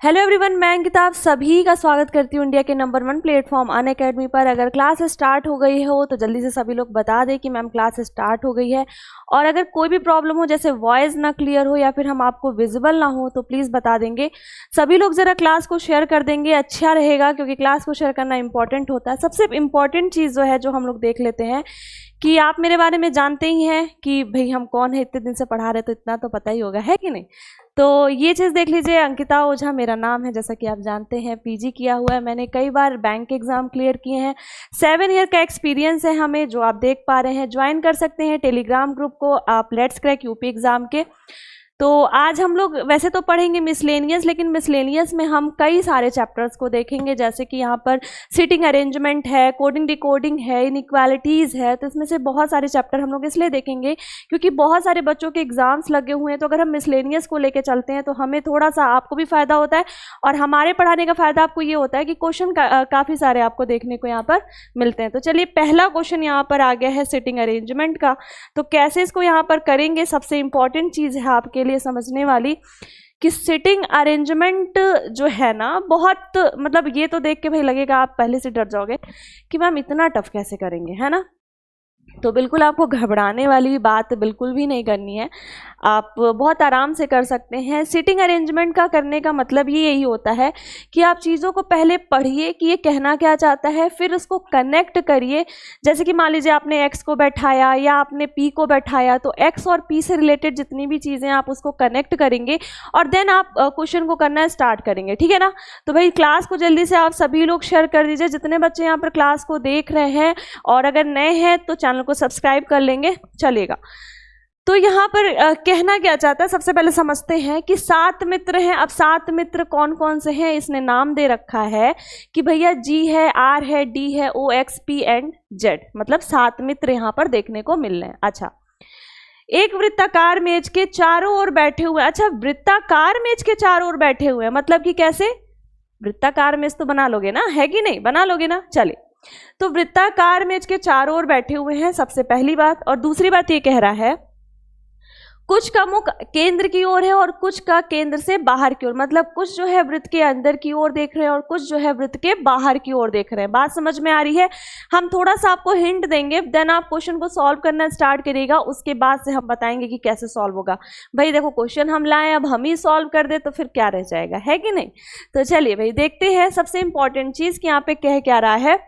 Hello everyone, मैं अंकिता आप सभी का स्वागत करती हूँ इंडिया के नंबर 1 प्लेटफॉर्म अनअकैडमी पर। अगर क्लास स्टार्ट हो गई हो तो जल्दी से सभी लोग बता दें कि मैम क्लास स्टार्ट हो गई है। और अगर कोई भी प्रॉब्लम हो, जैसे वॉइस ना क्लियर हो या फिर हम आपको विजिबल ना हो, तो प्लीज़ बता देंगे। सभी लोग ज़रा क्लास को शेयर कर देंगे, अच्छा रहेगा, क्योंकि क्लास को शेयर करना इंपॉर्टेंट होता है। सबसे इम्पॉर्टेंट चीज़ जो है, जो हम लोग देख लेते हैं कि आप मेरे बारे में जानते ही हैं कि भाई हम कौन है, इतने दिन से पढ़ा रहे, तो इतना तो पता ही होगा, है कि नहीं। तो ये चीज़ देख लीजिए, अंकिता ओझा मेरा नाम है, जैसा कि आप जानते हैं। पीजी किया हुआ है मैंने, कई बार बैंक एग्जाम क्लियर किए हैं, 7 ईयर का एक्सपीरियंस है हमें, जो आप देख पा रहे हैं। ज्वाइन कर सकते हैं टेलीग्राम ग्रुप को आप, लेट्स क्रैक यूपी एग्जाम के। तो आज हम लोग वैसे तो पढ़ेंगे मिसलेनियस, लेकिन मिसलेनियस में हम कई सारे चैप्टर्स को देखेंगे, जैसे कि यहाँ पर सीटिंग अरेंजमेंट है, कोडिंग डिकोडिंग है, इनइक्वालिटीज़ है। तो इसमें से बहुत सारे चैप्टर हम लोग इसलिए देखेंगे क्योंकि बहुत सारे बच्चों के एग्जाम्स लगे हुए हैं। तो अगर हम मिसलेनियस को लेकर चलते हैं तो हमें थोड़ा सा, आपको भी फ़ायदा होता है और हमारे पढ़ाने का फ़ायदा आपको ये होता है कि क्वेश्चन काफ़ी सारे आपको देखने को यहाँ पर मिलते हैं। तो चलिए, पहला क्वेश्चन यहाँ पर आ गया है सीटिंग अरेंजमेंट का। तो कैसे इसको यहाँ पर करेंगे, सबसे इंपॉर्टेंट चीज़ है आपके लिए समझने वाली कि सिटिंग अरेंजमेंट जो है ना, बहुत मतलब ये तो देख के भाई लगेगा आप पहले से डर जाओगे कि मैम इतना टफ कैसे करेंगे, है ना। तो बिल्कुल आपको घबराने वाली बात बिल्कुल भी नहीं करनी है, आप बहुत आराम से कर सकते हैं। सीटिंग अरेंजमेंट का करने का मतलब ये यही होता है कि आप चीज़ों को पहले पढ़िए कि ये कहना क्या चाहता है, फिर उसको कनेक्ट करिए। जैसे कि मान लीजिए आपने एक्स को बैठाया या आपने पी को बैठाया, तो एक्स और पी से रिलेटेड जितनी भी चीज़ें आप उसको कनेक्ट करेंगे और देन आप क्वेश्चन को करना स्टार्ट करेंगे, ठीक है ना। तो भाई क्लास को जल्दी से आप सभी लोग शेयर कर दीजिए, जितने बच्चे यहाँ पर क्लास को देख रहे हैं, और अगर नए हैं तो चैनल को सब्सक्राइब कर लेंगे, चलेगा। तो यहाँ पर कहना क्या चाहता है, सबसे पहले समझते हैं कि 7 मित्र हैं। अब 7 मित्र कौन कौन से हैं, इसने नाम दे रखा है कि भैया जी है, आर है, डी है, ओ, एक्स, पी एंड जेड, मतलब 7 मित्र यहाँ पर देखने को मिल रहे हैं। अच्छा, एक वृत्ताकार मेज के चारों ओर बैठे हुए। अच्छा, वृत्ताकार मेज के चारों ओर बैठे हुए हैं, मतलब कि कैसे, वृत्ताकार मेज तो बना लोगे ना, है कि नहीं, बना लोगे ना। चलिए, तो वृत्ताकार मेज के चारों ओर बैठे हुए हैं, सबसे पहली बात। और दूसरी बात ये कह रहा है कुछ का मुख केंद्र की ओर है और कुछ का केंद्र से बाहर की ओर, मतलब कुछ जो है वृत्त के अंदर की ओर देख रहे हैं और कुछ जो है वृत्त के बाहर की ओर देख रहे हैं। बात समझ में आ रही है। हम थोड़ा सा आपको हिंट देंगे, देन आप क्वेश्चन को सॉल्व करना स्टार्ट करिएगा, उसके बाद से हम बताएंगे कि कैसे सॉल्व होगा। भाई देखो, क्वेश्चन हम लाएं, अब हम ही सॉल्व कर दे तो फिर क्या रह जाएगा, है कि नहीं। तो चलिए भाई देखते हैं। सबसे इंपॉर्टेंट चीज कि यहाँ पे कह क्या रहा है,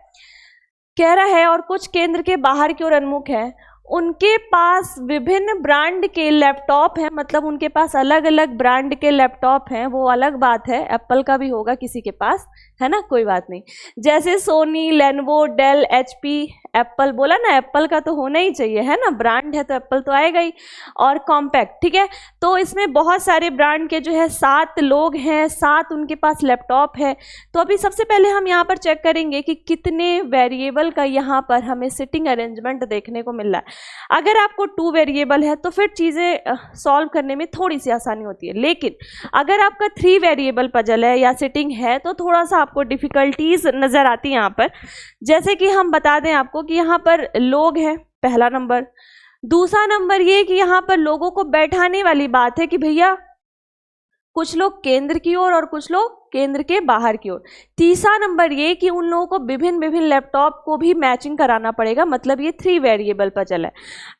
कह रहा है और कुछ केंद्र के बाहर की ओर उन्मुख है, उनके पास विभिन्न ब्रांड के लैपटॉप हैं, मतलब उनके पास अलग अलग ब्रांड के लैपटॉप हैं। वो अलग बात है, एप्पल का भी होगा किसी के पास, है ना, कोई बात नहीं। जैसे Sony, Lenovo, Dell, HP, Apple बोला ना, एप्पल का तो होना ही चाहिए, है ना, ब्रांड है तो एप्पल तो आएगा ही। और कॉम्पैक्ट, ठीक है। तो इसमें बहुत सारे ब्रांड के जो है 7 लोग हैं, 7 उनके पास लैपटॉप है। तो अभी सबसे पहले हम यहाँ पर चेक करेंगे कि कितने वेरिएबल का यहाँ पर हमें सिटिंग अरेंजमेंट देखने को मिल रहा है। अगर आपको 2 वेरिएबल है तो फिर चीज़ें सॉल्व करने में थोड़ी सी आसानी होती है, लेकिन अगर आपका 3 वेरिएबल पजल है या सिटिंग है तो थोड़ा सा आपको डिफ़िकल्टीज नज़र आती है यहाँ पर। जैसे कि हम बता दें आपको कि यहाँ पर लोग हैं, पहला नंबर। दूसरा नंबर ये कि यहाँ पर लोगों को बैठाने वाली बात है कि भैया कुछ लोग केंद्र की ओर और कुछ लोग केंद्र के बाहर की ओर। तीसरा नंबर ये कि उन लोगों को विभिन्न विभिन्न लैपटॉप को भी मैचिंग कराना पड़ेगा, मतलब ये 3 वेरिएबल पजल है।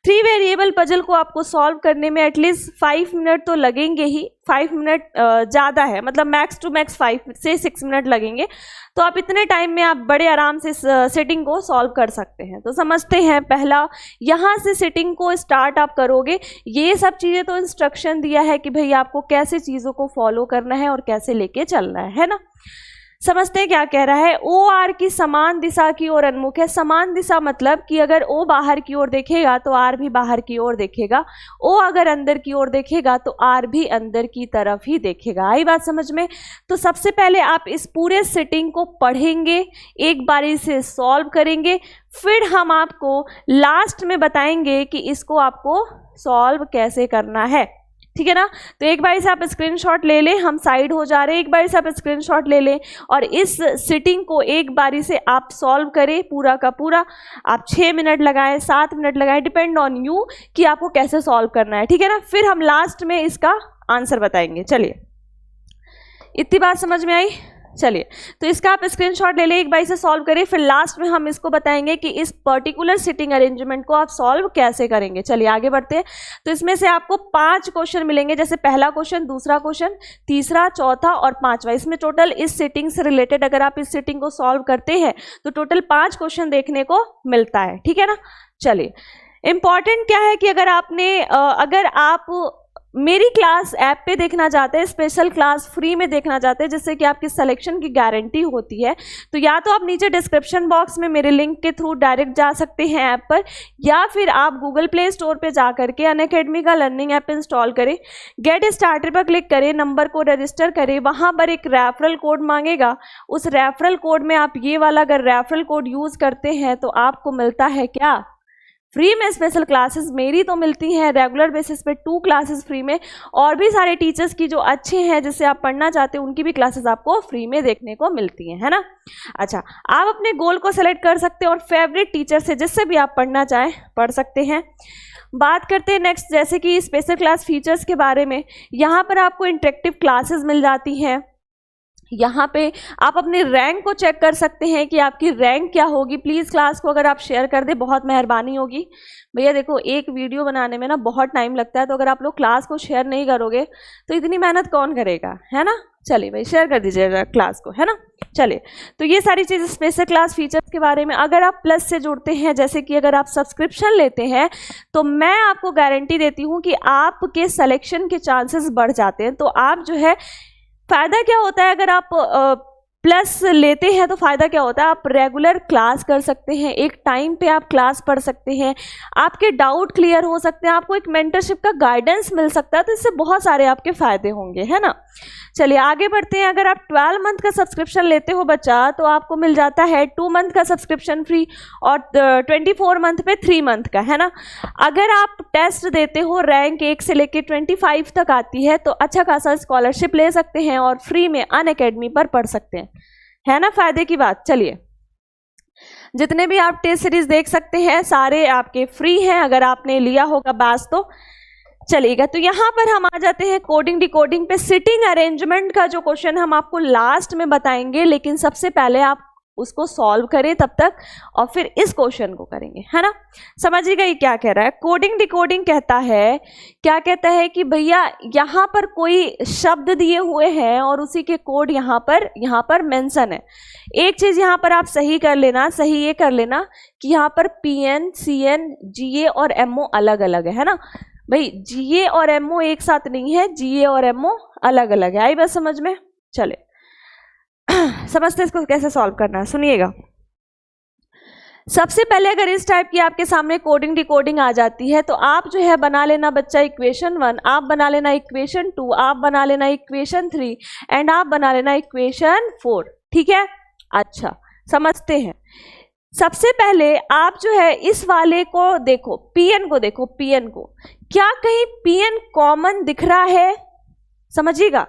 3 वेरिएबल पजल को आपको सॉल्व करने में एटलीस्ट 5 मिनट तो लगेंगे ही। 5 मिनट ज़्यादा है, मतलब मैक्स टू मैक्स 5 से 6 मिनट लगेंगे। तो आप इतने टाइम में आप बड़े आराम से सेटिंग को सॉल्व कर सकते हैं। तो समझते हैं, पहला यहाँ से सेटिंग को स्टार्ट आप करोगे। ये सब चीज़ें तो इंस्ट्रक्शन दिया है कि भैया आपको कैसे चीज़ों को फॉलो करना है और कैसे लेके चलना है ना। समझते हैं क्या कह रहा है। ओ आर की समान दिशा की ओर उन्मुख है। समान दिशा मतलब कि अगर ओ बाहर की ओर देखेगा तो आर भी बाहर की ओर देखेगा, ओ अगर अंदर की ओर देखेगा तो आर भी अंदर की तरफ ही देखेगा। आई बात समझ में। तो सबसे पहले आप इस पूरे सेटिंग को पढ़ेंगे, एक बारी से सॉल्व करेंगे, फिर हम आपको लास्ट में बताएंगे कि इसको आपको सॉल्व कैसे करना है, ठीक है ना। तो एक बार से आप स्क्रीनशॉट ले लें, हम साइड हो जा रहे हैं, एक बार से आप स्क्रीनशॉट ले लें और इस सिटिंग को एक बारी से आप सॉल्व करें पूरा का पूरा। आप 6 मिनट लगाएं, 7 मिनट लगाएं, डिपेंड ऑन यू कि आपको कैसे सॉल्व करना है, ठीक है ना। फिर हम लास्ट में इसका आंसर बताएंगे। चलिए, इतनी बात समझ में आई? चलिए, तो इसका आप स्क्रीनशॉट ले लें, एक बार इसे सॉल्व करिए, फिर लास्ट में हम इसको बताएंगे कि इस पर्टिकुलर सिटिंग अरेंजमेंट को आप सॉल्व कैसे करेंगे। चलिए आगे बढ़ते हैं। तो इसमें से आपको 5 क्वेश्चन मिलेंगे, जैसे पहला क्वेश्चन, दूसरा क्वेश्चन, तीसरा, चौथा और 5वां। इसमें टोटल इस सिटिंग से रिलेटेड अगर आप इस सिटिंग को सॉल्व करते हैं तो टोटल 5 क्वेश्चन देखने को मिलता है, ठीक है ना। चलिए, इंपॉर्टेंट क्या है कि अगर आप मेरी क्लास ऐप पे देखना चाहते हैं, स्पेशल क्लास फ्री में देखना चाहते हैं जिससे कि आपकी सिलेक्शन की गारंटी होती है, तो या तो आप नीचे डिस्क्रिप्शन बॉक्स में मेरे लिंक के थ्रू डायरेक्ट जा सकते हैं ऐप पर, या फिर आप गूगल प्ले स्टोर पे जा करके अनअकैडमी का लर्निंग ऐप इंस्टॉल करें, गेट स्टार्टर पर क्लिक करें, नंबर को रजिस्टर करें, वहाँ पर एक रेफरल कोड मांगेगा, उस रेफरल कोड में आप ये वाला अगर रेफरल कोड यूज़ करते हैं तो आपको मिलता है क्या, फ्री में स्पेशल क्लासेस। मेरी तो मिलती हैं रेगुलर बेसिस पे 2 क्लासेस फ्री में, और भी सारे टीचर्स की जो अच्छे हैं जिससे आप पढ़ना चाहते हैं उनकी भी क्लासेस आपको फ्री में देखने को मिलती हैं, है ना। अच्छा, आप अपने गोल को सेलेक्ट कर सकते हैं और फेवरेट टीचर से जिससे भी आप पढ़ना चाहें पढ़ सकते हैं। बात करते हैं नेक्स्ट, जैसे कि स्पेशल क्लास फीचर्स के बारे में। यहाँ पर आपको इंटरेक्टिव क्लासेस मिल जाती हैं, यहाँ पे आप अपने रैंक को चेक कर सकते हैं कि आपकी रैंक क्या होगी। प्लीज़ क्लास को अगर आप शेयर कर दें बहुत मेहरबानी होगी। भैया देखो, एक वीडियो बनाने में ना बहुत टाइम लगता है, तो अगर आप लोग क्लास को शेयर नहीं करोगे तो इतनी मेहनत कौन करेगा, है ना। चलिए भाई, शेयर कर दीजिएगा क्लास को, है ना। चलिए, तो ये सारी चीज़ें स्पेशल क्लास फीचर्स के बारे में। अगर आप प्लस से जुड़ते हैं, जैसे कि अगर आप सब्सक्रिप्शन लेते हैं, तो मैं आपको गारंटी देती हूँ कि आपके सिलेक्शन के चांसेस बढ़ जाते हैं। तो आप जो है, फ़ायदा क्या होता है अगर आप प्लस लेते हैं, तो फ़ायदा क्या होता है, आप रेगुलर क्लास कर सकते हैं, एक टाइम पे आप क्लास पढ़ सकते हैं, आपके डाउट क्लियर हो सकते हैं, आपको एक मेंटरशिप का गाइडेंस मिल सकता है, तो इससे बहुत सारे आपके फ़ायदे होंगे, है ना। चलिए आगे बढ़ते हैं। अगर आप 12 मंथ का सब्सक्रिप्शन लेते हो बच्चा, तो आपको मिल जाता है 2 मंथ का सब्सक्रिप्शन फ्री और 24 मंथ पे 3 मंथ का, है ना। अगर आप टेस्ट देते हो, रैंक 1 से लेके 25 तक आती है, तो अच्छा खासा स्कॉलरशिप ले सकते हैं और फ्री में अनअकैडमी पर पढ़ सकते हैं, है ना, फायदे की बात। चलिए, जितने भी आप टेस्ट सीरीज देख सकते हैं सारे आपके फ्री हैं अगर आपने लिया होगा बैच तो चलेगा। तो यहाँ पर हम आ जाते हैं कोडिंग डिकोडिंग पे। सिटिंग अरेंजमेंट का जो क्वेश्चन हम आपको लास्ट में बताएंगे, लेकिन सबसे पहले आप उसको सॉल्व करें तब तक, और फिर इस क्वेश्चन को करेंगे, है ना। समझिएगा ये क्या कह रहा है। कोडिंग डिकोडिंग कहता है, क्या कहता है कि भैया यहाँ पर कोई शब्द दिए हुए हैं और उसी के कोड यहाँ पर मेंशन है। एक चीज़ यहाँ पर आप सही कर लेना, सही ये कर लेना कि यहाँ पर PN, CN, GA और MO अलग अलग है ना भाई। GA और MO एक साथ नहीं है, GA और MO अलग अलग है। आई बस समझ में। चले समझते इसको कैसे सॉल्व करना है, सुनिएगा। सबसे पहले अगर इस टाइप की आपके सामने कोडिंग डिकोडिंग आ जाती है, तो आप जो है बना लेना बच्चा इक्वेशन 1, आप बना लेना इक्वेशन 2, आप बना लेना इक्वेशन 3 एंड आप बना लेना इक्वेशन 4, ठीक है। अच्छा, समझते हैं। सबसे पहले आप जो है इस वाले को देखो, PN को देखो, PN को, क्या कहीं PN कॉमन दिख रहा है? समझिएगा,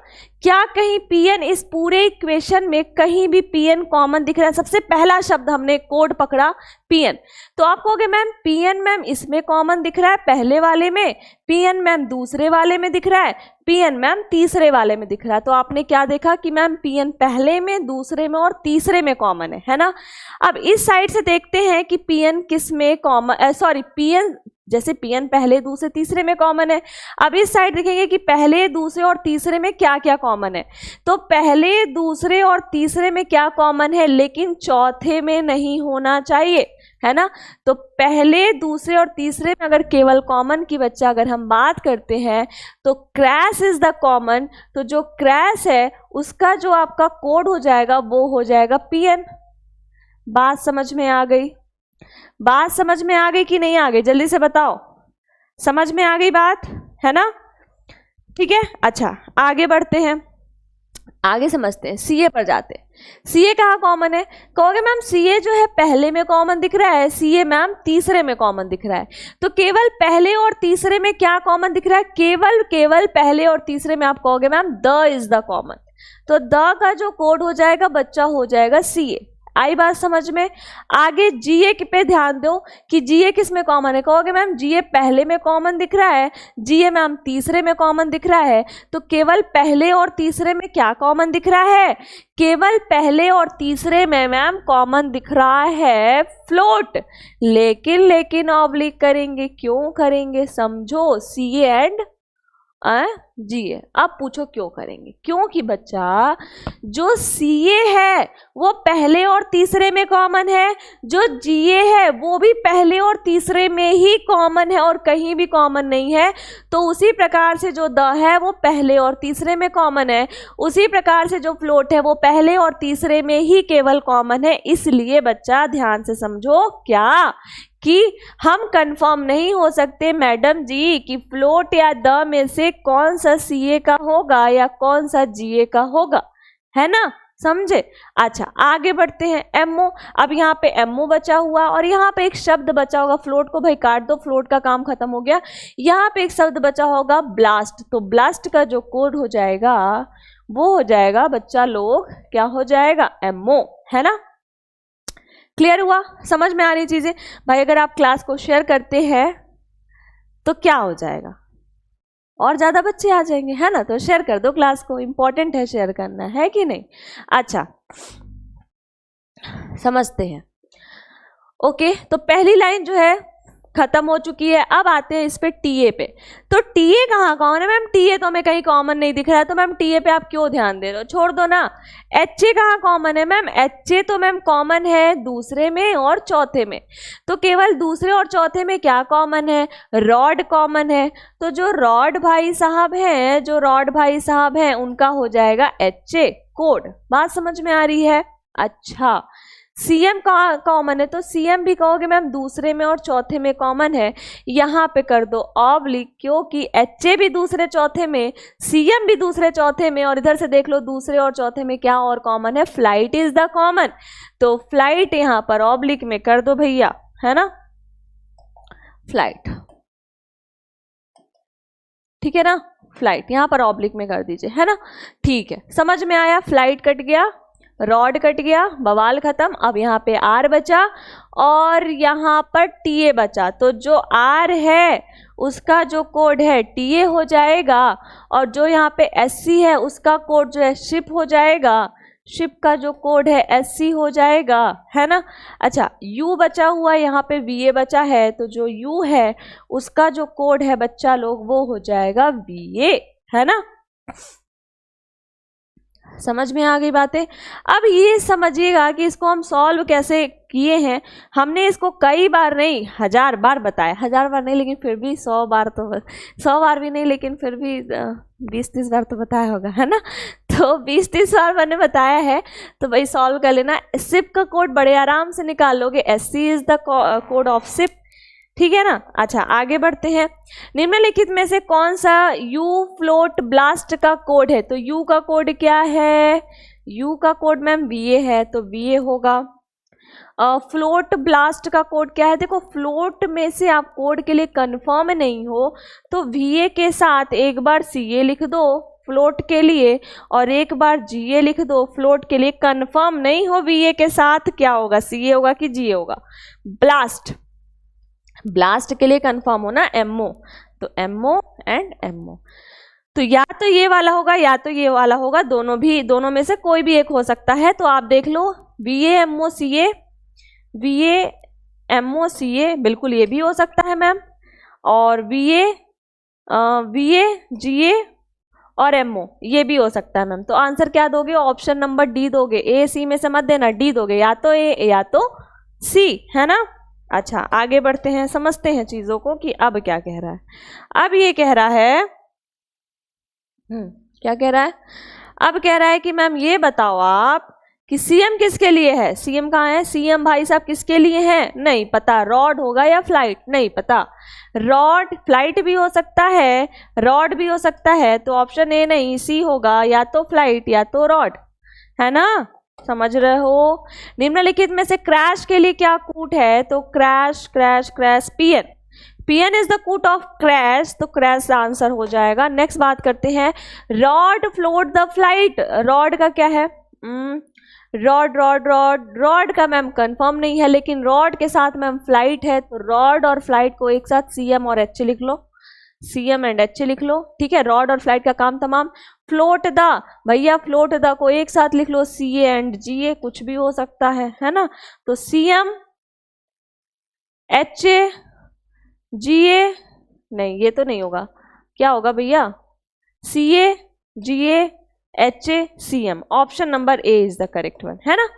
क्या कहीं PN इस पूरे इक्वेशन में कहीं भी PN कॉमन दिख रहा है? सबसे पहला शब्द हमने कोड पकड़ा PN, तो आप कहोगे मैम PN मैम इसमें कॉमन दिख रहा है पहले वाले में, PN मैम दूसरे वाले में दिख रहा है, PN मैम तीसरे वाले में दिख रहा है। तो आपने क्या देखा कि मैम PN पहले में, दूसरे में और तीसरे में कॉमन है ना। अब इस साइड से देखते हैं कि PN किस में कॉमन, PN जैसे PN पहले, दूसरे, तीसरे में कॉमन है। अब इस साइड देखेंगे कि पहले, दूसरे और तीसरे में क्या क्या कॉमन है। तो पहले, दूसरे और तीसरे में क्या कॉमन है, लेकिन चौथे में नहीं होना चाहिए, है ना। तो पहले, दूसरे और तीसरे में अगर केवल कॉमन की बच्चा अगर हम बात करते हैं तो क्रैश इज द कॉमन। तो जो क्रैश है उसका जो आपका कोड हो जाएगा वो हो जाएगा PN। बात समझ में आ गई? बात समझ में आ गई कि नहीं आ गई, जल्दी से बताओ। समझ में आ गई बात, है ना, ठीक है। अच्छा, आगे बढ़ते हैं, आगे समझते हैं। CA पर जाते हैं। CA कहाँ कॉमन है? कहोगे मैम CA जो है पहले में कॉमन दिख रहा है, CA मैम तीसरे में कॉमन दिख रहा है। तो केवल पहले और तीसरे में क्या कॉमन दिख रहा है? केवल पहले और तीसरे में आप कहोगे ma'am the is the common. तो द का जो कोड हो जाएगा बच्चा हो जाएगा CA। आई बात समझ में? आगे जीए पे ध्यान दो कि जीए किस में कॉमन है। कहोगे मैम जीए पहले में कॉमन दिख रहा है, जीए मैम तीसरे में कॉमन दिख रहा है, तो केवल पहले और तीसरे में क्या कॉमन दिख रहा है? केवल पहले और तीसरे में मैम कॉमन दिख रहा है फ्लोट। लेकिन ऑब्लिक करेंगे, क्यों करेंगे समझो, सीए एंड जीए। अब पूछो क्यों करेंगे? क्योंकि बच्चा जो सीए है वो पहले और तीसरे में कॉमन है, जो जीए है वो भी पहले और तीसरे में ही कॉमन है और कहीं भी कॉमन नहीं है। तो उसी प्रकार से जो द है वो पहले और तीसरे में कॉमन है, उसी प्रकार से जो फ्लोट है वो पहले और तीसरे में ही केवल कॉमन है। इसलिए बच्चा ध्यान से समझो क्या कि हम कंफर्म नहीं हो सकते मैडम जी कि फ्लोट या द में से कौन सा सीए का होगा या कौन सा जीए का होगा, है ना, समझे? अच्छा आगे बढ़ते हैं। एमओ, अब यहाँ पे एमओ बचा हुआ और यहाँ पे एक शब्द बचा होगा, फ्लोट को भाई काट दो, फ्लोट का काम खत्म हो गया। यहाँ पे एक शब्द बचा होगा ब्लास्ट, तो ब्लास्ट का जो कोड हो जाएगा वो हो जाएगा बच्चा लोग, क्या हो जाएगा? एमओ, है ना। क्लियर हुआ? समझ में आ रही चीजें? भाई अगर आप क्लास को शेयर करते हैं तो क्या हो जाएगा, और ज्यादा बच्चे आ जाएंगे, है ना। तो शेयर कर दो क्लास को, इंपॉर्टेंट है शेयर करना, है कि नहीं? अच्छा समझते हैं। ओके, तो पहली लाइन जो है खत्म हो चुकी है। अब आते हैं इस पे टीए पे। तो टीए कहाँ कौन है मैम? टीए तो हमें कहीं कॉमन नहीं दिख रहा है, तो मैम टीए पे आप क्यों ध्यान दे रहे हो, छोड़ दो ना। एचए कहाँ कॉमन है मैम? एचए तो मैम कॉमन है दूसरे में और चौथे में, तो केवल दूसरे और चौथे में क्या कॉमन है? रॉड कॉमन है। तो जो रॉड भाई साहब हैं, जो रॉड भाई साहब हैं उनका हो जाएगा एचए कोड। बात समझ में आ रही है? अच्छा सीएम का कॉमन है, तो सीएम भी कहोगे मैम दूसरे में और चौथे में कॉमन है, यहाँ पे कर दो ऑब्लिक, क्योंकि एचए भी दूसरे चौथे में, सीएम भी दूसरे चौथे में, और इधर से देख लो दूसरे और चौथे में क्या और कॉमन है? Flight is the common. तो फ्लाइट यहाँ पर ऑब्लिक में कर दो भैया, है ना, फ्लाइट, ठीक है ना, फ्लाइट यहाँ पर ऑब्लिक में कर दीजिए, है ना। ठीक है, समझ में आया? फ्लाइट कट गया, रॉड कट गया, बवाल खत्म। अब यहाँ पे आर बचा और यहाँ पर टीए बचा, तो जो आर है उसका जो कोड है टीए हो जाएगा, और जो यहाँ पे एससी है उसका कोड जो है शिप हो जाएगा, शिप का जो कोड है एससी हो जाएगा, है ना। अच्छा यू बचा हुआ, यहाँ पे वीए बचा है, तो जो यू है उसका जो कोड है बच्चा लोग वो हो जाएगा वीए, है ना। समझ में आ गई बातें? अब ये समझिएगा कि इसको हम सॉल्व कैसे किए हैं। हमने इसको कई बार नहीं 1000 बार बताया, 1000 बार नहीं लेकिन फिर भी 100 बार, तो 100 बार भी नहीं लेकिन फिर भी 20-30 बार तो बताया होगा, है ना। तो 20-30 बार मैंने बताया है, तो भाई सॉल्व कर लेना। सिप का कोड बड़े आराम से निकाल लोगे, SC is the code of sip, ठीक है ना। अच्छा आगे बढ़ते हैं। निम्नलिखित में से कौन सा यू फ्लोट ब्लास्ट का कोड है? तो यू का कोड क्या है? यू का कोड मैम वीए है, तो वीए होगा। फ्लोट ब्लास्ट का कोड क्या है? देखो फ्लोट में से आप कोड के लिए कंफर्म नहीं हो तो वीए के साथ एक बार सीए लिख दो फ्लोट के लिए, और एक बार जीए लिख दो फ्लोट के लिए। कंफर्म नहीं हो वीए के साथ क्या होगा, सीए होगा कि जीए होगा? ब्लास्ट, ब्लास्ट के लिए कंफर्म हो ना, एमओ, तो एमओ एंड एमओ। तो या तो ये वाला होगा या तो ये वाला होगा, दोनों में से कोई भी एक हो सकता है। तो आप देख लो V A M O C A, V A M O C A, बिल्कुल ये भी हो सकता है मैम, और वीए जीए और एमओ ये भी हो सकता है मैम। तो आंसर क्या दोगे? ऑप्शन नंबर डी दोगे, ए सी में से मत देना, डी दोगे, या तो ए या तो सी, है ना। अच्छा आगे बढ़ते हैं, समझते हैं चीजों को कि अब क्या कह रहा है। अब ये कह रहा है क्या कह रहा है? अब कह रहा है कि मैम ये बताओ आप कि सीएम किसके लिए है? सीएम कहाँ है? सीएम भाई साहब किसके लिए है? नहीं पता। रॉड होगा या फ्लाइट? नहीं पता। रॉड, फ्लाइट भी हो सकता है, रॉड भी हो सकता है, तो ऑप्शन ए नहीं, सी होगा, या तो फ्लाइट या तो रॉड, है ना। समझ रहे हो? निम्नलिखित में से क्रैश के लिए क्या कूट है? तो crash crash crash, PN, PN is the कूट ऑफ क्रैश, तो क्रैश आंसर हो जाएगा। नेक्स्ट बात करते हैं, rod float the flight. Rod का क्या है? रॉड रॉड रॉड रॉड का मैम कंफर्म नहीं है, लेकिन रॉड के साथ मैम फ्लाइट है, तो रॉड और फ्लाइट को एक साथ CM और HA लिख लो, CM एंड HA लिख लो, ठीक है। रॉड और फ्लाइट का काम तमाम। फ्लोट द, भैया फ्लोट द को एक साथ लिख लो, CA एंड GA, कुछ भी हो सकता है ना। तो CM HA GA, नहीं ये तो नहीं होगा, क्या होगा भैया, CA GA HA CM, option number A is the correct one, है ना।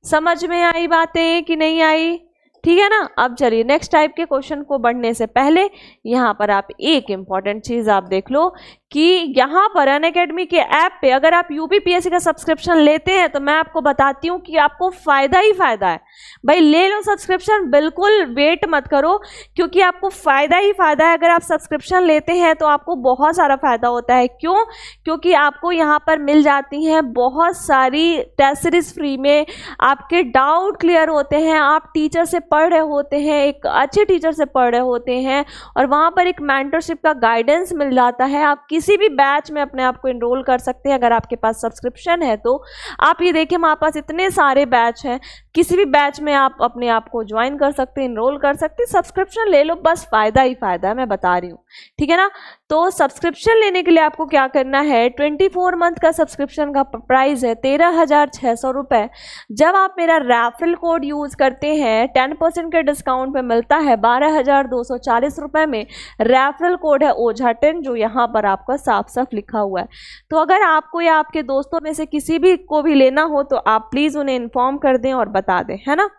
समझ में आई बातें कि नहीं आई, ठीक है ना। अब चलिए नेक्स्ट टाइप के क्वेश्चन को बढ़ने से पहले यहाँ पर आप एक इम्पॉर्टेंट चीज आप देख लो कि यहाँ पर अनअकैडमी के ऐप पे अगर आप UPPSC का सब्सक्रिप्शन लेते हैं तो मैं आपको बताती हूँ कि आपको फायदा ही फायदा है। भाई ले लो सब्सक्रिप्शन, बिल्कुल वेट मत करो, क्योंकि आपको फायदा ही फायदा है। अगर आप सब्सक्रिप्शन लेते हैं तो आपको बहुत सारा फायदा होता है। क्यों? क्योंकि आपको यहाँ पर मिल जाती हैं बहुत सारी टेस्ट सीरीज फ्री में, आपके डाउट क्लियर होते हैं, आप टीचर से पढ़ रहे होते हैं, एक अच्छे टीचर से पढ़ रहे होते हैं, और वहाँ पर एक मेंटरशिप का गाइडेंस मिल जाता है। आप किसी भी बैच में अपने आप को इनरोल कर सकते हैं अगर आपके पास सब्सक्रिप्शन है तो। आप ये देखिए हमारे पास इतने सारे बैच हैं, किसी भी बैच में आप अपने आप को ज्वाइन कर सकते हैं, इनरोल कर सकते हैं। सब्सक्रिप्शन ले लो, बस फायदा ही फायदा है, मैं बता रही हूँ, ठीक है ना। तो सब्सक्रिप्शन लेने के लिए आपको क्या करना है, 24 मंथ का सब्सक्रिप्शन का प्राइस है 13,600 रुपये। जब आप मेरा रेफरल कोड यूज करते हैं 10% के डिस्काउंट पे मिलता है 12,240 रुपये में। रेफरल कोड है ओझा10, जो यहाँ पर आपका साफ साफ लिखा हुआ है। तो अगर आपको या आपके दोस्तों में से किसी भी को भी लेना हो तो आप प्लीज उन्हें इन्फॉर्म कर दें और बता दें, है ना।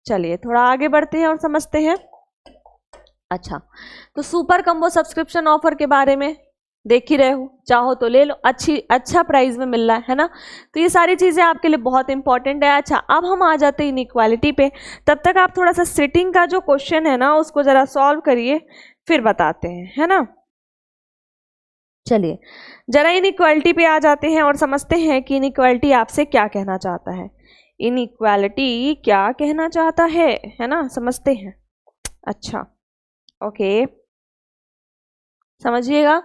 चलिए थोड़ा आगे बढ़ते हैं और समझते हैं। अच्छा, तो सुपर कम्बो सब्सक्रिप्शन ऑफर के बारे में देख ही रहे हो, चाहो तो ले लो, अच्छा प्राइस में मिल रहा है ना। तो ये सारी चीज़ें आपके लिए बहुत इंपॉर्टेंट है। अच्छा, अब हम आ जाते हैं इनइक्वालिटी पे। तब तक आप थोड़ा सा सिटिंग का जो क्वेश्चन है ना उसको ज़रा सॉल्व करिए, फिर बताते हैं, है ना। चलिए जरा इनइक्वालिटी पे आ जाते हैं और समझते हैं कि इनइक्वालिटी आपसे क्या कहना चाहता है। इनइक्वालिटी क्या कहना चाहता है ना, समझते हैं। अच्छा ओके, समझिएगा।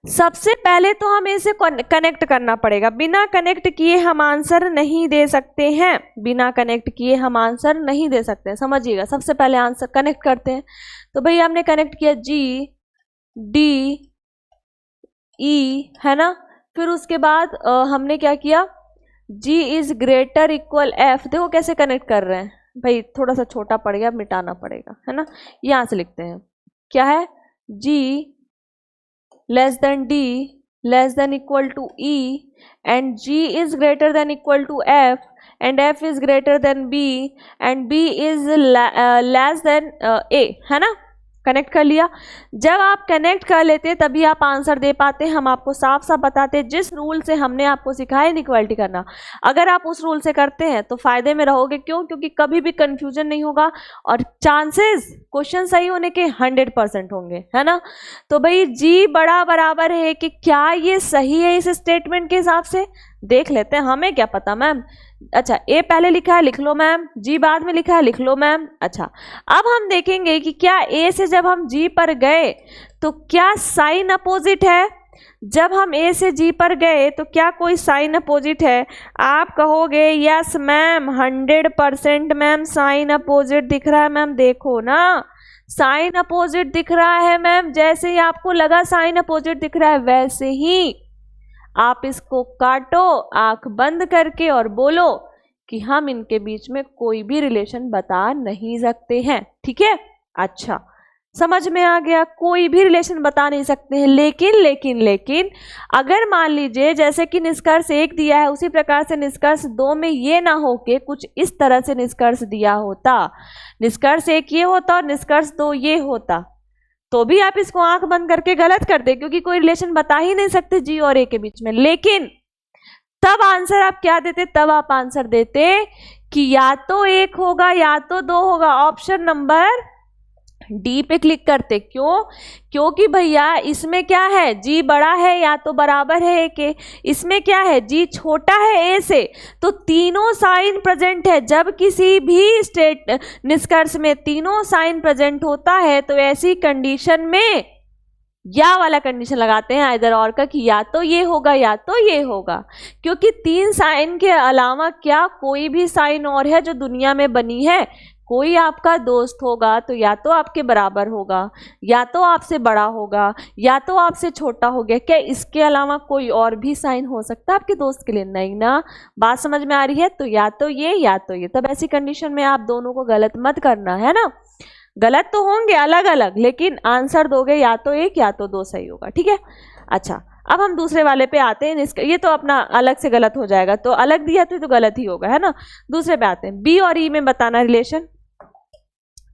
सबसे पहले तो हमें इसे कनेक्ट करना पड़ेगा। बिना कनेक्ट किए हम आंसर नहीं दे सकते हैं, बिना कनेक्ट किए हम आंसर नहीं दे सकते हैं, समझिएगा। सबसे पहले आंसर कनेक्ट करते हैं। तो भाई हमने कनेक्ट किया GD E, है ना। फिर उसके बाद हमने क्या किया, G is greater equal F। देखो कैसे कनेक्ट कर रहे हैं भाई, थोड़ा सा छोटा पड़ गया, मिटाना पड़ेगा, है ना। यहाँ से लिखते हैं, क्या है, G less than D less than equal to E and G is greater than equal to F and F is greater than B and B is less than A, है ना। कनेक्ट कर लिया। जब आप कनेक्ट कर लेते तभी आप आंसर दे पाते हैं। हम आपको साफ साफ बताते हैं, जिस रूल से हमने आपको सिखाया इनइक्वालिटी करना, अगर आप उस रूल से करते हैं तो फायदे में रहोगे। क्यों? क्योंकि कभी भी कंफ्यूजन नहीं होगा और चांसेस क्वेश्चन सही होने के 100% होंगे, है ना। तो भाई G बड़ा बराबर है कि क्या ये सही है इस स्टेटमेंट के हिसाब से, देख लेते हैं। हमें क्या पता मैम। अच्छा, A पहले लिखा है, लिख लो मैम। G बाद में लिखा है, लिख लो मैम। अच्छा, अब हम देखेंगे कि क्या A से जब हम G पर गए तो क्या साइन अपोजिट है। जब हम A से G पर गए तो क्या कोई साइन अपोजिट है। आप कहोगे yes ma'am, 100% ma'am sign opposite दिख रहा है। मैम देखो ना, साइन अपोजिट दिख रहा है मैम। जैसे ही आपको लगा साइन अपोजिट दिख रहा है, वैसे ही आप इसको काटो आंख बंद करके और बोलो कि हम इनके बीच में कोई भी रिलेशन बता नहीं सकते हैं, ठीक है। अच्छा, समझ में आ गया, कोई भी रिलेशन बता नहीं सकते हैं। लेकिन अगर मान लीजिए जैसे कि निष्कर्ष 1 दिया है, उसी प्रकार से निष्कर्ष 2 में ये ना हो के कुछ इस तरह से निष्कर्ष दिया होता, निष्कर्ष 1 ये होता और निष्कर्ष 2 ये होता, तो भी आप इसको आंख बंद करके गलत कर दे, क्योंकि कोई रिलेशन बता ही नहीं सकते G और A के बीच में। लेकिन तब आंसर आप क्या देते, तब आप आंसर देते कि या तो 1 होगा या तो 2 होगा। ऑप्शन नंबर D पे क्लिक करते। क्यों? क्योंकि भैया इसमें क्या है, G बड़ा है या तो बराबर है A के, इसमें क्या है, G छोटा है A से, तो तीनों साइन प्रेजेंट है। जब किसी भी निष्कर्ष में तीनों साइन प्रेजेंट होता है तो ऐसी कंडीशन में या वाला कंडीशन लगाते हैं आइदर और का कि या तो ये होगा या तो ये होगा, क्योंकि 3 साइन के अलावा क्या कोई भी साइन और है जो दुनिया में बनी है? कोई आपका दोस्त होगा तो या तो आपके बराबर होगा, या तो आपसे बड़ा होगा, या तो आपसे छोटा हो गया। क्या इसके अलावा कोई और भी साइन हो सकता है आपके दोस्त के लिए? नहीं ना। बात समझ में आ रही है? तो या तो ये या तो ये। तब ऐसी कंडीशन में आप दोनों को गलत मत करना है ना। गलत तो होंगे अलग अलग, लेकिन आंसर दोगे या तो एक या तो दो सही होगा। ठीक है, अच्छा अब हम दूसरे वाले पे आते हैं। इसका ये तो अपना अलग से गलत हो जाएगा, तो अलग दिया तो गलत ही होगा, है ना। दूसरे पे आते हैं। बी और ई में बताना रिलेशन।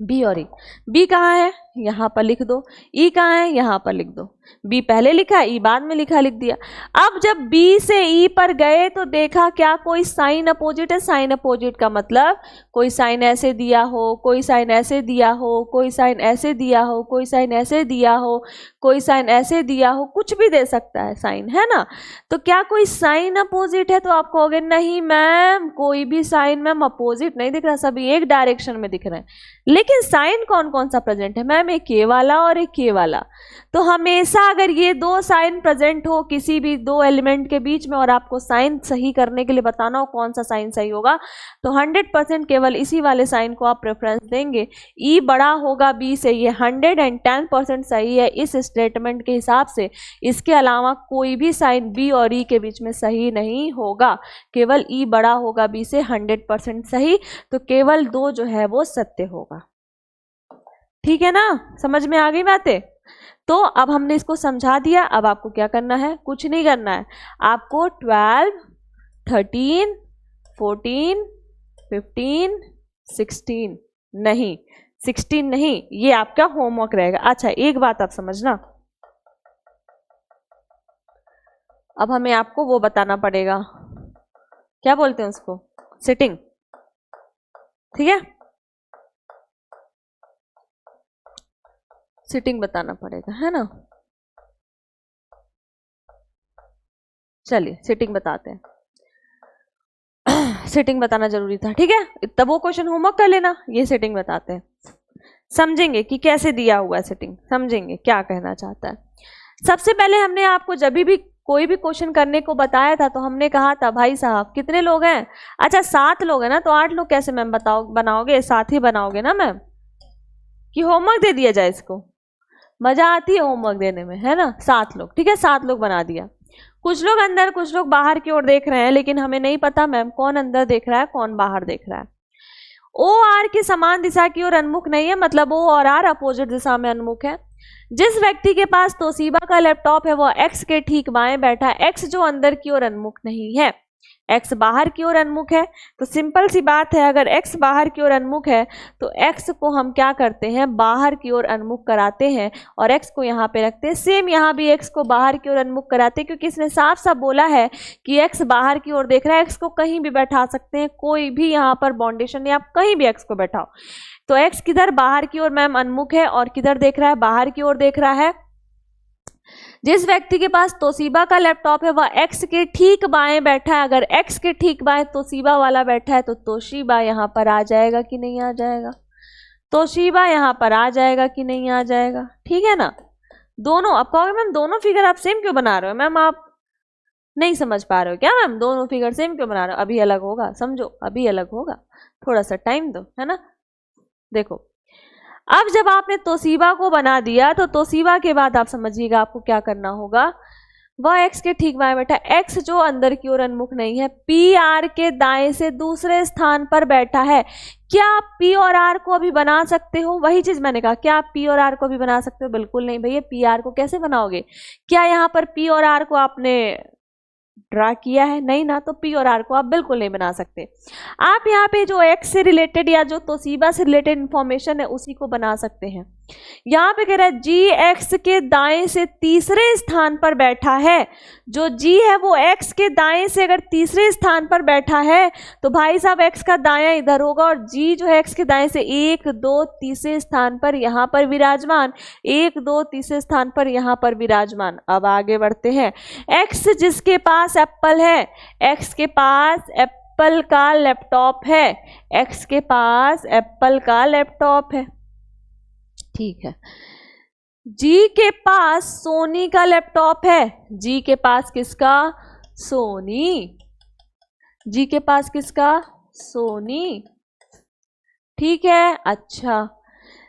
बी और ई, बी कहाँ है? यहाँ पर लिख दो। ई कहाँ है? यहाँ पर लिख दो। बी पहले लिखा, ई बाद में लिखा, लिख दिया। अब जब बी से ई पर गए तो देखा क्या कोई साइन अपोजिट है। साइन अपोजिट का मतलब कोई साइन ऐसे दिया हो, कोई साइन ऐसे दिया हो, कोई साइन ऐसे दिया हो, कोई साइन ऐसे दिया हो, कोई साइन ऐसे दिया हो, कुछ भी दे सकता है साइन, है ना। तो क्या कोई साइन अपोजिट है? तो आप कहोगे नहीं मैम, कोई भी साइन मैम अपोजिट नहीं दिख रहा, सभी एक डायरेक्शन में दिख रहे हैं। लेकिन साइन कौन कौन सा प्रेजेंट है मैम? एक के वाला और एक के वाला। तो हमेशा अगर ये दो साइन प्रेजेंट हो किसी भी दो एलिमेंट के बीच में और आपको साइन सही करने के लिए बताना हो कौन सा साइन सही होगा, तो 100% केवल इसी वाले साइन को आप प्रेफरेंस देंगे। ई बड़ा होगा बी से, ये 110% सही है इस स्टेटमेंट के हिसाब से। इसके अलावा कोई भी साइन बी और ई के बीच में सही नहीं होगा, केवल ई बड़ा होगा बी से, 100% सही। तो केवल दो जो है वो सत्य होगा। ठीक है ना, समझ में आ गई बातें? तो अब हमने इसको समझा दिया। अब आपको क्या करना है? कुछ नहीं करना है आपको। 12, 13, 14, 15, 16 नहीं, 16 नहीं, ये आपका होमवर्क रहेगा। अच्छा एक बात आप समझना, अब हमें आपको वो बताना पड़ेगा, क्या बोलते हैं उसको, सिटिंग। ठीक है, सिटिंग बताना पड़ेगा, है ना। चलिए सिटिंग बताते हैं। सिटिंग बताना जरूरी था, ठीक है। तब वो क्वेश्चन होमवर्क कर लेना। ये सिटिंग बताते हैं, समझेंगे कि कैसे दिया हुआ है सिटिंग, समझेंगे क्या कहना चाहता है। सबसे पहले हमने आपको जब भी कोई भी क्वेश्चन करने को बताया था तो हमने कहा था भाई साहब कितने लोग हैं? अच्छा 7 लोग हैं ना, तो 8 लोग कैसे मैम बताओ बनाओगे? 7 ही बनाओगे ना मैम, कि होमवर्क दे दिया जाए इसको? मजा आती है होमवर्क देने में, है ना। 7 लोग, ठीक है, 7 लोग बना दिया। कुछ लोग अंदर कुछ लोग बाहर की ओर देख रहे हैं, लेकिन हमें नहीं पता मैम कौन अंदर देख रहा है कौन बाहर देख रहा है। ओ आर की समान दिशा की ओर उन्मुख नहीं है, मतलब ओ और आर अपोजिट दिशा में उन्मुख है। जिस व्यक्ति के पास तोशिबा का लैपटॉप है वह एक्स के ठीक बाएं बैठा है। एक्स जो अंदर की ओर उन्मुख नहीं है, एक्स बाहर की ओर उन्मुख है। तो सिंपल सी बात है, अगर एक्स बाहर की ओर उन्मुख है तो एक्स को हम क्या करते हैं? बाहर की ओर उन्मुख कराते हैं और एक्स को यहाँ पे रखते हैं। सेम यहाँ भी एक्स को बाहर की ओर उन्मुख कराते हैं, क्योंकि इसने साफ साफ बोला है कि एक्स बाहर की ओर देख रहा है। एक्स को कहीं भी बैठा सकते हैं, कोई भी यहाँ पर बाउंडेशन नहीं, आप कहीं भी एक्स को बैठाओ। तो एक्स किधर? बाहर की ओर मैम उन्मुख है, और किधर देख रहा है? बाहर की ओर देख रहा है। जिस व्यक्ति के पास तोशिबा का लैपटॉप है वह एक्स के ठीक बाएं बैठा है। अगर एक्स के ठीक बाएं तोशिबा वाला बैठा है तो तोशिबा यहाँ पर आ जाएगा कि नहीं आ जाएगा? तोशिबा यहाँ पर आ जाएगा कि नहीं आ जाएगा? ठीक है ना। दोनों, आप कहोगे मैम दोनों फिगर आप सेम क्यों बना रहे हो? मैम आप नहीं समझ पा रहे हो क्या? मैम दोनों फिगर सेम क्यों बना रहे हो? अभी अलग होगा, समझो, अभी अलग होगा, थोड़ा सा टाइम दो, है ना। देखो अब जब आपने तोशिबा को बना दिया तो तोशिबा के बाद आप समझिएगा आपको क्या करना होगा। वह एक्स के ठीक बाएं बैठा है, एक्स जो अंदर की ओर उन्मुख नहीं है, पी आर के दाएं से दूसरे स्थान पर बैठा है। क्या आप पी और आर को अभी बना सकते हो? वही चीज मैंने कहा, क्या आप पी और आर को भी बना सकते हो? बिल्कुल नहीं भैया, पी आर को कैसे बनाओगे? क्या यहाँ पर पी और आर को आपने ड्रा किया है? नहीं ना, तो पी और आर को आप बिल्कुल नहीं बना सकते। आप यहाँ पे जो एक्स से रिलेटेड या जो तोशिबा से रिलेटेड इंफॉर्मेशन है उसी को बना सकते हैं। यहाँ पे कह रहा है जी एक्स के दाएं से तीसरे स्थान पर बैठा है। जो जी है वो एक्स के दाएं से अगर तीसरे स्थान पर बैठा है तो भाई साहब एक्स का दायां इधर होगा, और जी जो है एक्स के दाएं से 1, 2, तीसरे स्थान पर यहाँ पर विराजमान, 1, 2 तीसरे स्थान पर यहाँ पर विराजमान। अब आगे बढ़ते हैं। एक्स जिसके पास एप्पल है, एक्स के पास एप्पल का लैपटॉप है, एक्स के पास एप्पल का लैपटॉप है, ठीक है। जी के पास सोनी का लैपटॉप है। जी के पास किसका? सोनी। जी के पास किसका? सोनी। ठीक है। अच्छा,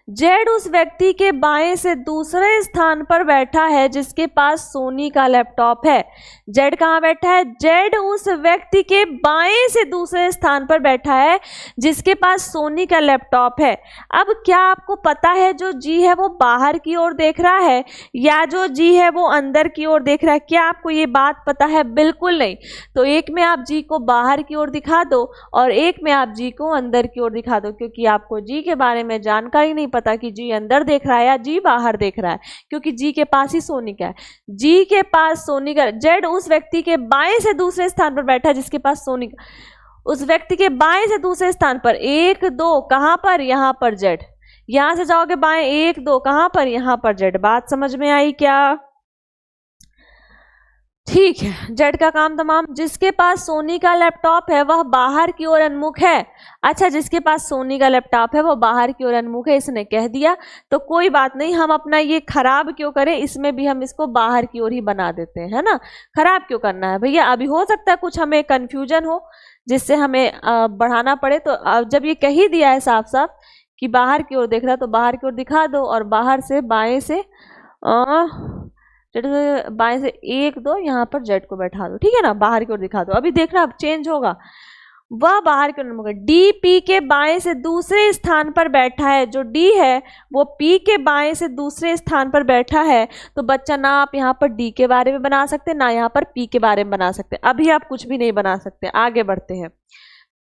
जेड उस व्यक्ति के बाएं से दूसरे स्थान पर बैठा है जिसके पास सोनी का लैपटॉप है। जेड कहाँ बैठा है? जेड उस व्यक्ति के बाएं से दूसरे स्थान पर बैठा है जिसके पास सोनी का लैपटॉप है। अब क्या आपको पता है जो जी है वो बाहर की ओर देख रहा है या जो जी है वो अंदर की ओर देख रहा है? क्या आपको ये बात पता है? बिल्कुल नहीं। तो एक में आप जी को बाहर की ओर दिखा दो और एक में आप जी को अंदर की ओर दिखा दो, क्योंकि आपको जी के बारे में जानकारी नहीं पता कि जी अंदर देख रहा है या जी बाहर देख रहा है, क्योंकि जी के पास ही सोनी का है। जी के पास सोनी का, जेड उस व्यक्ति के बाएं से दूसरे स्थान पर बैठा है जिसके पास सोनी का, उस व्यक्ति के बाएं से दूसरे स्थान पर, 1 2 कहां पर? यहां पर जेड। यहां से जाओगे बाएं, 1 2 कहां पर? यहां पर जेड। बात समझ में आई क्या? ठीक है, जेड का काम तमाम। जिसके पास सोनी का लैपटॉप है वह बाहर की ओर उन्मुख है। अच्छा, जिसके पास सोनी का लैपटॉप है वो बाहर की ओर उन्मुख है, इसने कह दिया तो कोई बात नहीं, हम अपना ये खराब क्यों करें, इसमें भी हम इसको बाहर की ओर ही बना देते हैं, है ना। खराब क्यों करना है भैया? अभी हो सकता है कुछ हमें कंफ्यूजन हो जिससे हमें बढ़ाना पड़े, तो जब ये कह ही दिया है साफ साफ कि बाहर की ओर देख रहा है तो बाहर की ओर दिखा दो और बाहर से बाएं से बाएं से 1 2 यहाँ पर जेड को बैठा दो, ठीक है ना, बाहर की ओर दिखा दो। अभी देखना अब चेंज होगा, वह बाहर की ओर। डी पी के बाएं से दूसरे स्थान पर बैठा है। जो डी है वो पी के बाएं से दूसरे स्थान पर बैठा है, तो बच्चा ना आप यहाँ पर डी के बारे में बना सकते ना यहाँ पर पी के बारे में बना सकते। अभी आप कुछ भी नहीं बना सकते, आगे बढ़ते हैं।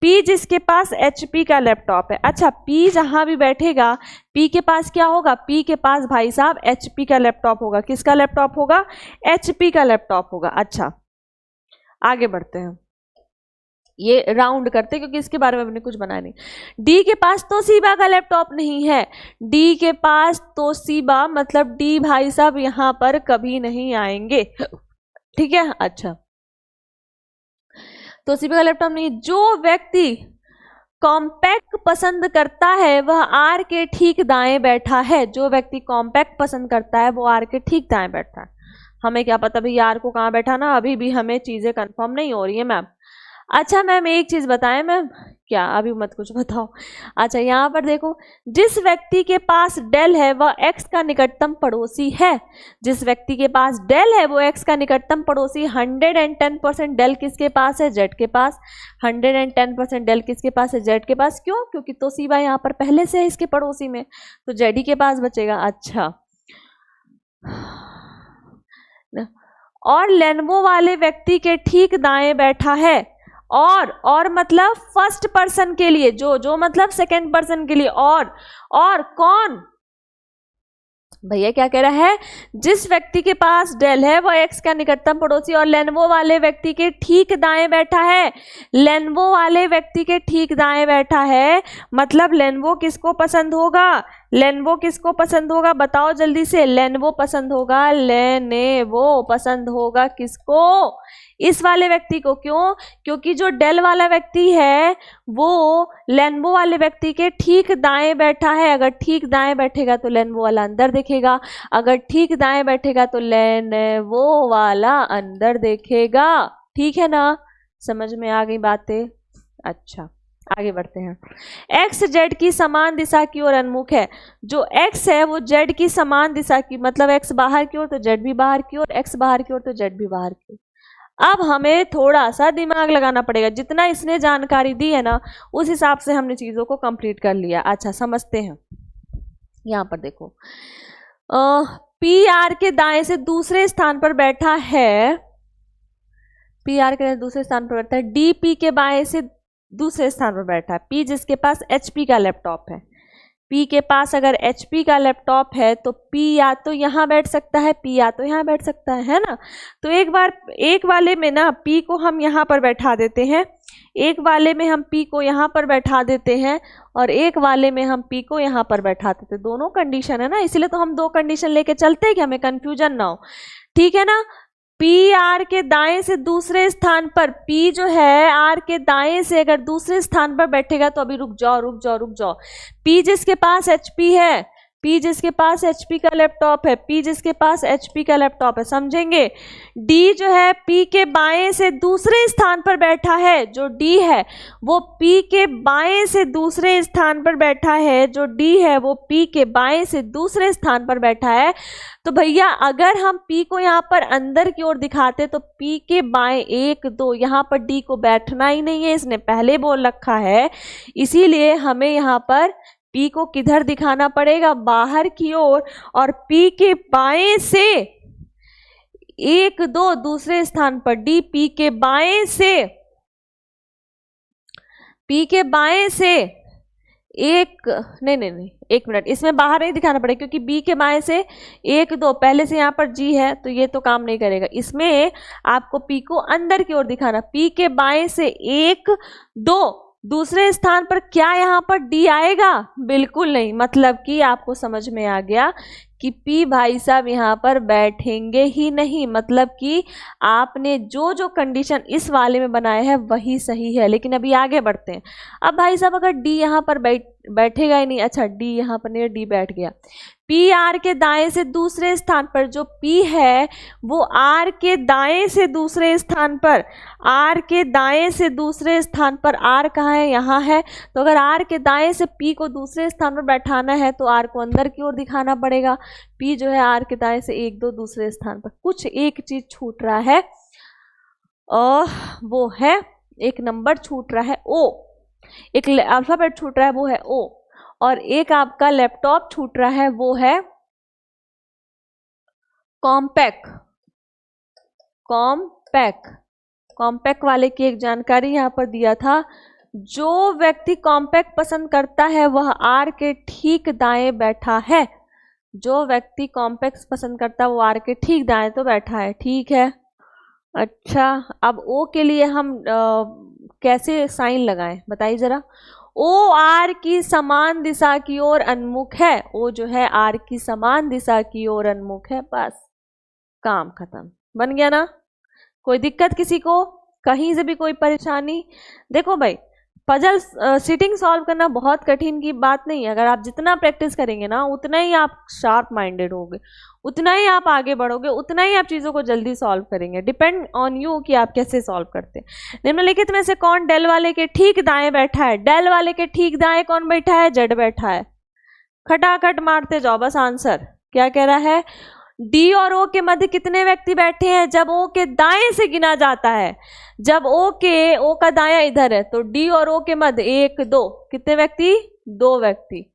पी जिसके पास एचपी का लैपटॉप है। अच्छा, पी जहां भी बैठेगा पी के पास क्या होगा? पी के पास भाई साहब एचपी का लैपटॉप होगा। किसका लैपटॉप होगा? एचपी का लैपटॉप होगा। अच्छा, आगे बढ़ते हैं, ये राउंड करते क्योंकि इसके बारे में हमने कुछ बनाया नहीं। डी के पास तोशिबा का लैपटॉप नहीं है। डी के पास तोशिबा मतलब डी भाई साहब यहां पर कभी नहीं आएंगे, ठीक है। अच्छा, तोशिबा का लैपटॉप नहीं। जो व्यक्ति कॉम्पैक्ट पसंद करता है वह आर के ठीक दाएं बैठा है। जो व्यक्ति कॉम्पैक्ट पसंद करता है वो आर के ठीक दाएं बैठा है। हमें क्या पता भाई आर को कहाँ बैठाना, अभी भी हमें चीजें कंफर्म नहीं हो रही है मैम। अच्छा मैम एक चीज बताएं मैम, क्या अभी मत कुछ बताओ। अच्छा, यहाँ पर देखो, जिस व्यक्ति के पास डेल है वह एक्स का निकटतम पड़ोसी है। जिस व्यक्ति के पास डेल है वो एक्स का निकटतम पड़ोसी। 110% डेल किसके पास है? जेड के पास। 110% डेल किसके पास है? जेड के पास। क्यों? क्योंकि तोशिबा यहाँ पर पहले से है इसके पड़ोसी में, तो जेड ही के पास बचेगा। अच्छा, और लेनवो वाले व्यक्ति के ठीक दाएं बैठा है। और मतलब फर्स्ट पर्सन के लिए, जो मतलब सेकंड पर्सन के लिए। और कौन भैया क्या कह रहा है? जिस व्यक्ति के पास डेल है वह एक्स का निकटतम पड़ोसी और लेनवो वाले व्यक्ति के ठीक दाएं बैठा है। लेनवो वाले व्यक्ति के ठीक दाएं बैठा है मतलब लेनवो किसको पसंद होगा? लेनवो किसको पसंद होगा? बताओ जल्दी से। लेनवो पसंद होगा, लेनेवो पसंद होगा किसको? इस वाले व्यक्ति को। क्यों? क्योंकि जो डेल वाला व्यक्ति है वो लेनवो वाले व्यक्ति के ठीक दाएं बैठा है। अगर ठीक दाएं बैठेगा तो लेनवो वाला अंदर देखेगा, अगर ठीक दाएं बैठेगा तो लेनवो वाला अंदर देखेगा। ठीक है ना, समझ में आ गई बातें? अच्छा, आगे बढ़ते हैं। एक्स जेड की समान दिशा की ओर उन्मुख है। जो एक्स है वो जेड की समान दिशा की, मतलब एक्स बाहर की ओर तो जेड भी बाहर की ओर, एक्स बाहर की ओर तो जेड भी बाहर की ओर। अब हमें थोड़ा सा दिमाग लगाना पड़ेगा, जितना इसने जानकारी दी है ना उस हिसाब से हमने चीजों को कंप्लीट कर लिया। अच्छा, समझते हैं। यहाँ पर देखो, पी आर के दाएं से दूसरे स्थान पर बैठा है। पी आर के दूसरे स्थान पर बैठा है। डी पी के बाएं से दूसरे स्थान पर बैठा है। पी जिसके पास एचपी का लैपटॉप है, पी के पास अगर एचपी का लैपटॉप है तो पी या तो यहाँ बैठ सकता है, पी या तो यहाँ बैठ सकता है ना। तो एक वाले में ना पी को हम यहाँ पर बैठा देते हैं, एक वाले में हम पी को यहाँ पर बैठा देते हैं और एक वाले में हम पी को यहाँ पर बैठा देते हैं। दोनों कंडीशन है ना, इसलिए तो हम 2 कंडीशन लेके चलते हैं कि हमें कंफ्यूजन ना हो। ठीक है ना। पी आर के दाएं से दूसरे स्थान पर, पी जो है आर के दाएं से अगर दूसरे स्थान पर बैठेगा तो अभी रुक जाओ। पी जिसके पास एचपी है, P जिसके पास HP का लैपटॉप है, P जिसके पास HP का लैपटॉप है, समझेंगे। D जो है P के बाएं से दूसरे स्थान पर बैठा है, जो D है वो P के बाएं से दूसरे स्थान पर बैठा है, जो D है वो P के बाएं से दूसरे स्थान पर बैठा है। तो भैया अगर हम P को यहाँ पर अंदर की ओर दिखाते तो P के बाएं 1 2, यहाँ पर D को बैठना ही नहीं है, इसने पहले बोल रखा है, इसीलिए हमें यहाँ पर P को किधर दिखाना पड़ेगा, बाहर की ओर, और P के बाएं से 1 2 दूसरे स्थान पर D P के बाएं से नहीं, एक मिनट, इसमें बाहर नहीं दिखाना पड़ेगा क्योंकि B के बाएं से 1 2 पहले से यहाँ पर G है तो ये तो काम नहीं करेगा। इसमें आपको P को अंदर की ओर दिखाना, P के बाएं से 1 2 दूसरे स्थान पर क्या यहाँ पर D आएगा, बिल्कुल नहीं। मतलब कि आपको समझ में आ गया कि P भाई साहब यहाँ पर बैठेंगे ही नहीं, मतलब कि आपने जो जो कंडीशन इस वाले में बनाया है वही सही है। लेकिन अभी आगे बढ़ते हैं। अब भाई साहब अगर D यहाँ पर बैठेगा ही नहीं, अच्छा D यहाँ पर नहीं, D बैठ गया, P R के दाएं से दूसरे स्थान पर, जो P है वो R के दाएं से दूसरे स्थान पर, R के दाएं से दूसरे स्थान पर, R कहाँ है, यहाँ है। तो अगर R के दाएं से P को दूसरे स्थान पर बैठाना है तो R को अंदर की ओर दिखाना पड़ेगा। P जो है R के दाएं से 1 2 दूसरे स्थान पर, कुछ एक चीज छूट रहा है और वो है एक नंबर छूट रहा है O, एक अल्फाबेट छूट रहा है वो है O, और एक आपका लैपटॉप छूट रहा है वो है कॉम्पैक। कॉम्पैक वाले की एक जानकारी यहाँ पर दिया था, जो व्यक्ति कॉम्पैक्ट पसंद करता है वह R के ठीक दाएं बैठा है, जो व्यक्ति कॉम्पैक्ट पसंद करता है वो R के ठीक दाएं तो बैठा है, ठीक है। अच्छा अब O के लिए हम कैसे साइन लगाएं बताइए जरा। O R की समान दिशा की ओर उन्मुख है, O जो है R की समान दिशा की ओर उन्मुख है, बस काम खत्म, बन गया ना। कोई दिक्कत किसी को, कहीं से भी कोई परेशानी? देखो भाई पजल सिटिंग सॉल्व करना बहुत कठिन की बात नहीं है, अगर आप जितना प्रैक्टिस करेंगे ना उतना ही आप शार्प माइंडेड होगे, उतना ही आप आगे बढ़ोगे, उतना ही आप चीज़ों को जल्दी सॉल्व करेंगे। डिपेंड ऑन यू कि आप कैसे सॉल्व करते हैं। निम्नलिखित में से कौन डेल वाले के ठीक दाएं बैठा है, डेल वाले के ठीक दाएं कौन बैठा है, जेड बैठा है। खटाखट मारते जाओ बस आंसर। क्या कह रहा है, डी और ओ के मध्य कितने व्यक्ति बैठे हैं, जब ओ के दाएं से गिना जाता है, जब ओ का दाया इधर है तो डी और ओ के मध्य 1 2 कितने व्यक्ति, 2 व्यक्ति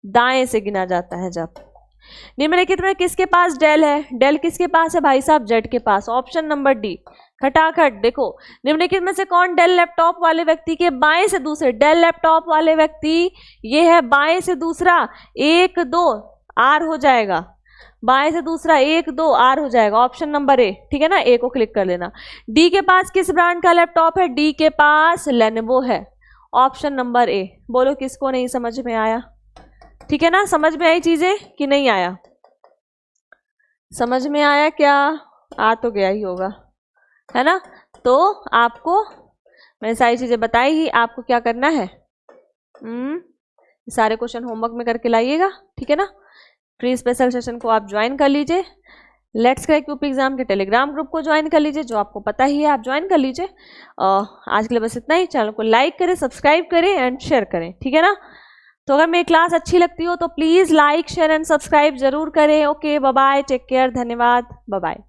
दाएं से गिना जाता है। जब निम्नलिखित में किसके पास डेल है, डेल किसके पास है भाई साहब, जेड के पास, ऑप्शन नंबर डी। खटाखट देखो निम्नलिखित में से कौन डेल लैपटॉप वाले व्यक्ति के बाएं से दूसरे, डेल लैपटॉप वाले व्यक्ति ये है बाएं से दूसरा 1 2 आर हो जाएगा, बाएं से दूसरा 1 2 आर हो जाएगा, ऑप्शन नंबर ए, ठीक है ना। ए को क्लिक कर लेना। डी के पास किस ब्रांड का लैपटॉप है, डी के पास लेनोवो है, ऑप्शन नंबर ए। बोलो किसको नहीं समझ में आया, ठीक है ना, समझ में आई चीजें कि नहीं आया, समझ में आया क्या, आ तो गया ही होगा है ना। तो आपको मैंने सारी चीजें बताई ही, आपको क्या करना है, सारे क्वेश्चन होमवर्क में करके लाइएगा, ठीक है ना। फ्री स्पेशल सेशन को आप ज्वाइन कर लीजिए, लेट्स क्रैक यूपी एग्जाम के टेलीग्राम ग्रुप को ज्वाइन कर लीजिए, जो आपको पता ही है आप ज्वाइन कर लीजिए। आज के लिए बस इतना ही, चैनल को लाइक करें, सब्सक्राइब करें एंड शेयर करें, ठीक है ना। तो अगर मेरी क्लास अच्छी लगती हो तो please like share and subscribe जरूर करें। Okay bye bye, take care, धन्यवाद, बाय बाय।